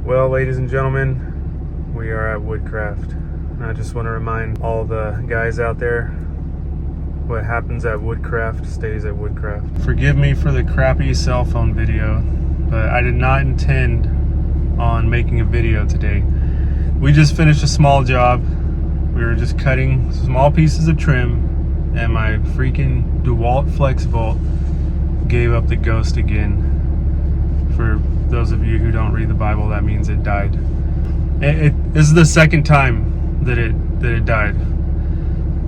Well, ladies and gentlemen, we are at Woodcraft. And I just want to remind all the guys out there, what happens at Woodcraft stays at Woodcraft. Forgive me for the crappy cell phone video, but I did not intend on making a video today. We just finished a small job. We were just cutting small pieces of trim, and my freaking DeWalt FlexVolt gave up the ghost again. For those of you who don't read the Bible, that means it died. This is the second time that it died,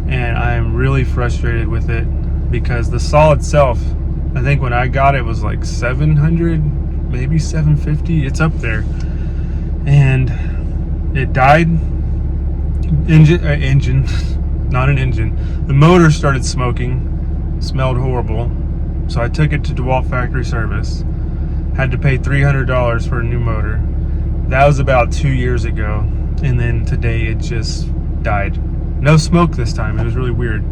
and I am really frustrated with it because the saw itself, I think when I got it was like 700, maybe 750. It's up there, and it died. Engine, not an engine. The motor started smoking, smelled horrible. So I took it to DeWalt factory service. Had to pay $300 for a new motor. That was about 2 years ago. And then today it just died. No smoke this time. It was really weird.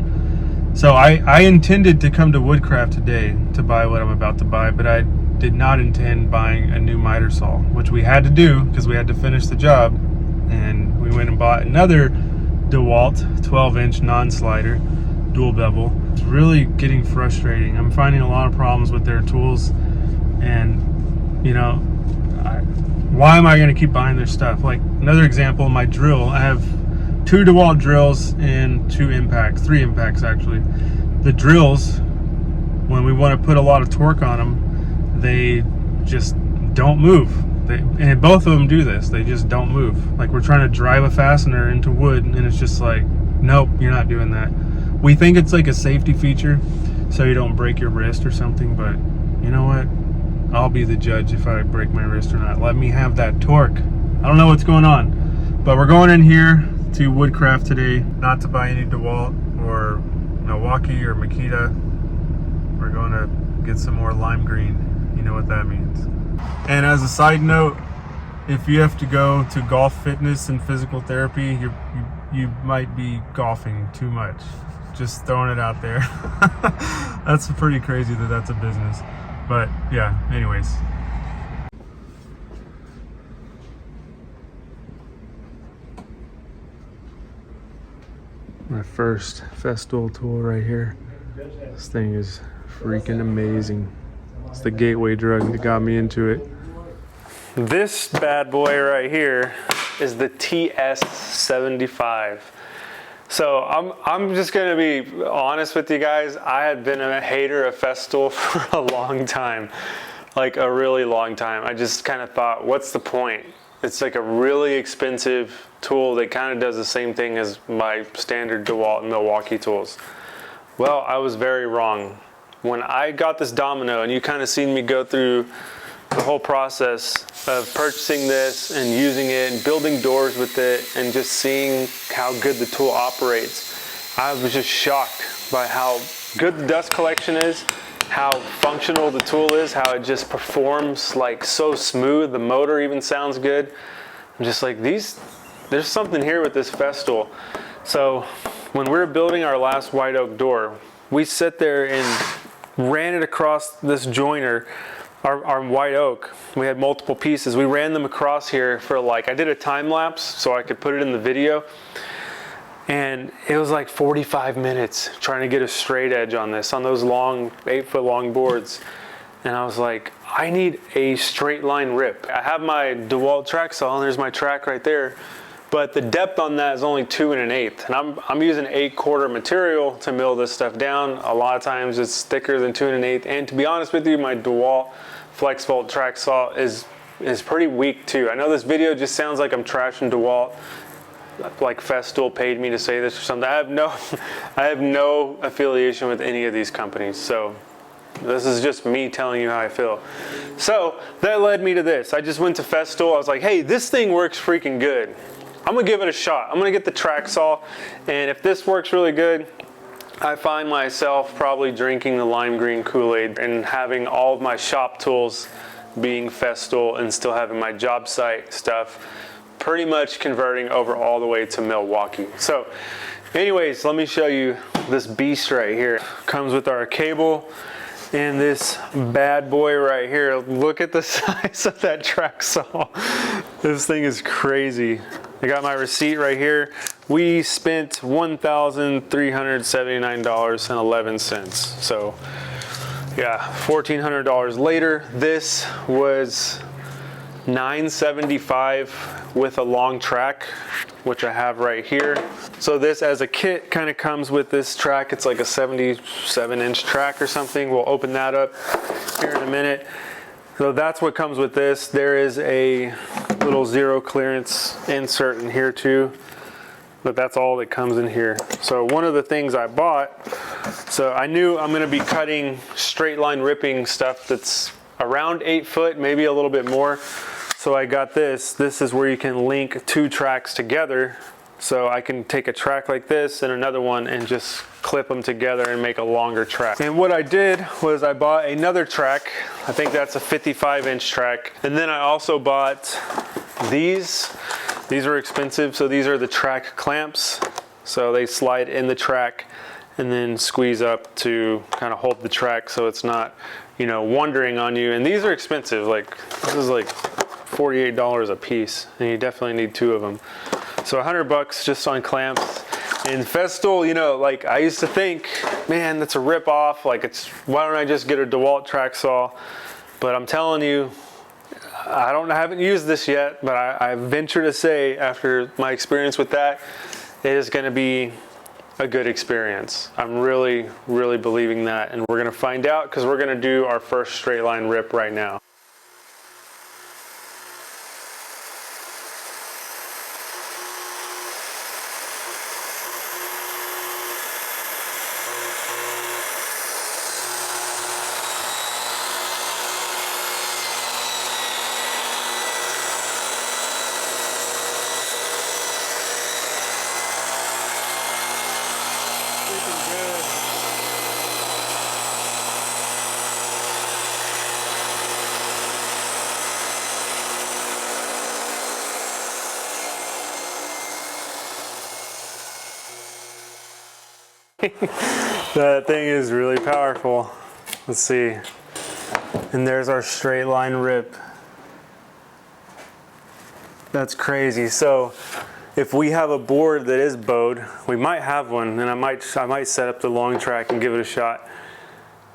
So I intended to come to Woodcraft today to buy what I'm about to buy, but I did not intend buying a new miter saw, which we had to do because we had to finish the job. And we went and bought another DeWalt 12-inch non-slider dual bevel. It's really getting frustrating. I'm finding a lot of problems with their tools, and you know, why am I going to keep buying their stuff? Like another example, my drill. I have 2 DeWalt drills and 3 impacts actually. The drills, when we want to put a lot of torque on them, they just don't move. And both of them do this. They just don't move. Like we're trying to drive a fastener into wood, and it's just like, nope, you're not doing that. We think it's like a safety feature so you don't break your wrist or something, but you know what? I'll be the judge if I break my wrist or not. Let me have that torque. I don't know what's going on, but we're going in here to Woodcraft today, not to buy any DeWalt or Milwaukee or Makita. We're going to get some more lime green. You know what that means. And as a side note, if you have to go to golf fitness and physical therapy, you might be golfing too much. Just throwing it out there. That's pretty crazy that that's a business. But yeah, anyways. My first Festool tool right here. This thing is freaking amazing. It's the gateway drug that got me into it. This bad boy right here is the TS75. So I'm just gonna be honest with you guys. I had been a hater of Festool for a long time, like a really long time. I just kind of thought, what's the point? It's like a really expensive tool that kind of does the same thing as my standard DeWalt and Milwaukee tools. Well, I was very wrong. When I got this Domino, and you kind of seen me go through the whole process of purchasing this and using it and building doors with it and just seeing how good the tool operates, I was just shocked by how good the dust collection is, how functional the tool is, how it just performs like so smooth. The motor even sounds good. I'm just like, there's something here with this Festool. So when we were building our last white oak door, we sat there and ran it across this joiner, our white oak. We had multiple pieces. We ran them across here for like, I did a time lapse so I could put it in the video. And it was like 45 minutes trying to get a straight edge on this, on those long 8-foot long boards. And I was like, I need a straight line rip. I have my DeWalt track saw, and there's my track right there. But the depth on that is only 2 1/8, and I'm using 8/4 material to mill this stuff down. A lot of times it's thicker than 2 1/8, and to be honest with you, my DeWalt FlexVolt track saw is pretty weak too. I know this video just sounds like I'm trashing DeWalt, like Festool paid me to say this or something. I have no affiliation with any of these companies, so this is just me telling you how I feel. So that led me to this. I just went to Festool. I was like, hey, this thing works freaking good. I'm gonna give it a shot. I'm gonna get the track saw, and if this works really good, I find myself probably drinking the lime green Kool-Aid and having all of my shop tools being Festool and still having my job site stuff pretty much converting over all the way to Milwaukee. So anyways, let me show you this beast right here. Comes with our cable And this bad boy right here, look at the size of that track saw. This thing is crazy. I got my receipt right here. We spent $1,379.11. So yeah, $1,400 later. This was $975 with a long track, which I have right here. So this as a kit kind of comes with this track. It's like a 77-inch track or something. We'll open that up here in a minute. So that's what comes with this. There is a little zero clearance insert in here too, but that's all that comes in here. So one of the things I bought, so I knew I'm gonna be cutting straight line ripping stuff that's around 8 foot, maybe a little bit more. So I got this. This is where you can link 2 tracks together. So I can take a track like this and another one and just clip them together and make a longer track. And what I did was I bought another track. I think that's a 55-inch track. And then I also bought these. These are expensive. So these are the track clamps. So they slide in the track and then squeeze up to kind of hold the track so it's not, you know, wandering on you. And these are expensive. Like, this is like $48 a piece, and you definitely need 2 of them. So $100 just on clamps. And Festool, you know, like I used to think, man, that's a rip off. Like, it's, why don't I just get a DeWalt track saw? But I'm telling you, I haven't used this yet, but I venture to say after my experience with that, it is going to be a good experience. I'm really, really believing that. And we're going to find out because we're going to do our first straight line rip right now. That thing is really powerful. Let's see. And there's our straight line rip. That's crazy. So if we have a board that is bowed, we might have one, and I might set up the long track and give it a shot.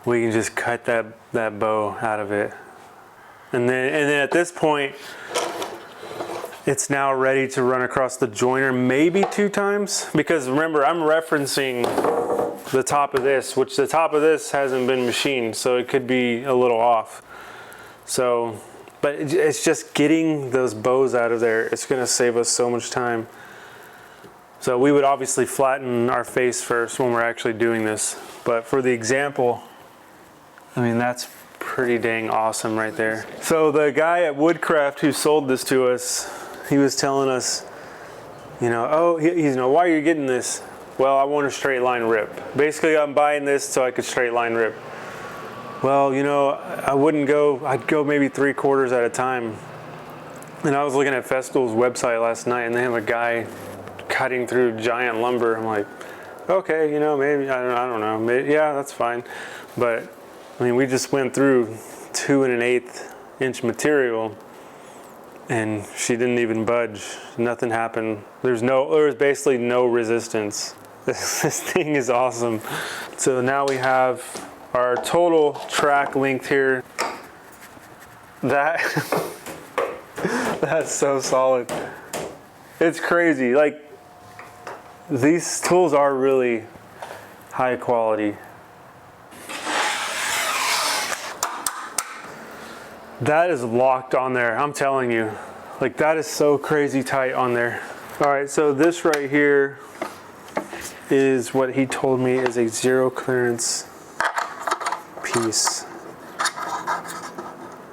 We can just cut that bow out of it. And then at this point, it's now ready to run across the joiner maybe 2 times, because remember, I'm referencing the top of this, which the top of this hasn't been machined, so it could be a little off. So, but it's just getting those bows out of there. It's gonna save us so much time. So we would obviously flatten our face first when we're actually doing this. But for the example, I mean, that's pretty dang awesome right there. So the guy at Woodcraft who sold this to us, he was telling us, you know, oh, he's, you know, why are you getting this? Well, I want a straight line rip. Basically, I'm buying this so I could straight line rip. Well, you know, I'd go maybe 3/4 at a time. And I was looking at Festool's website last night, and they have a guy cutting through giant lumber. I'm like, okay, you know, maybe, I don't know, maybe, yeah, that's fine. But I mean, we just went through 2 1/8 inch material, and she didn't even budge. Nothing happened. There was basically no resistance. This thing is awesome. So now we have our total track length here. That's so solid. It's crazy. Like, these tools are really high quality. That is locked on there, I'm telling you. Like, that is so crazy tight on there. All right, so this right here is what he told me is a zero clearance piece.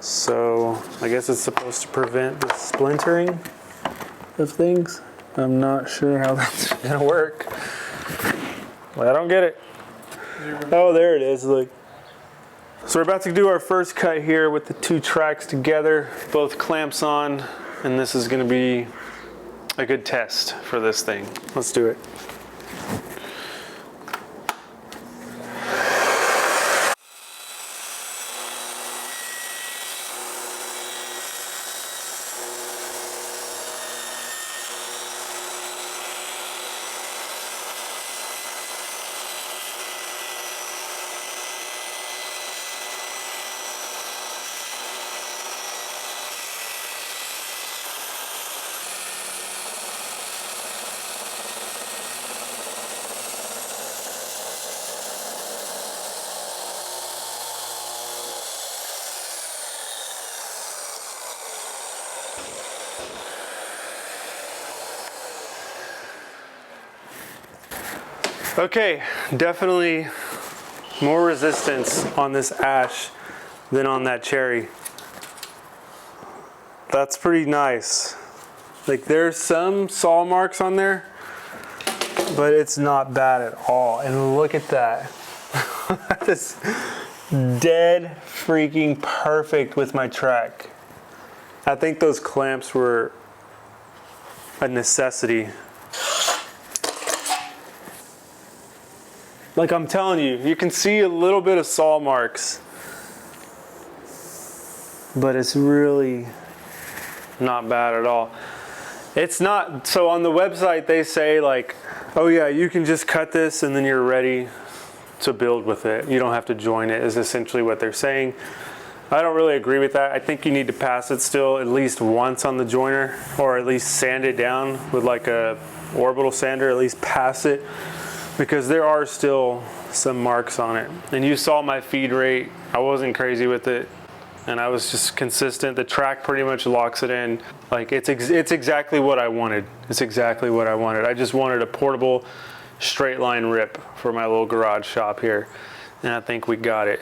So I guess it's supposed to prevent the splintering of things. I'm not sure how that's gonna work. Well, I don't get it. Oh, there it is, look. So we're about to do our first cut here with the 2 tracks together, both clamps on, and this is gonna be a good test for this thing. Let's do it. Okay, definitely more resistance on this ash than on that cherry. That's pretty nice. Like there's some saw marks on there, but it's not bad at all. And look at that. That's dead freaking perfect with my track. I think those clamps were a necessity. Like I'm telling you, you can see a little bit of saw marks, but it's really not bad at all. It's not, so on the website they say like, oh yeah, you can just cut this and then you're ready to build with it. You don't have to join it, is essentially what they're saying. I don't really agree with that. I think you need to pass it still at least once on the joiner, or at least sand it down with like a orbital sander, at least pass it, because there are still some marks on it. And you saw my feed rate. I wasn't crazy with it, and I was just consistent. The track pretty much locks it in. Like it's exactly what I wanted. It's exactly what I wanted. I just wanted a portable straight line rip for my little garage shop here, and I think we got it.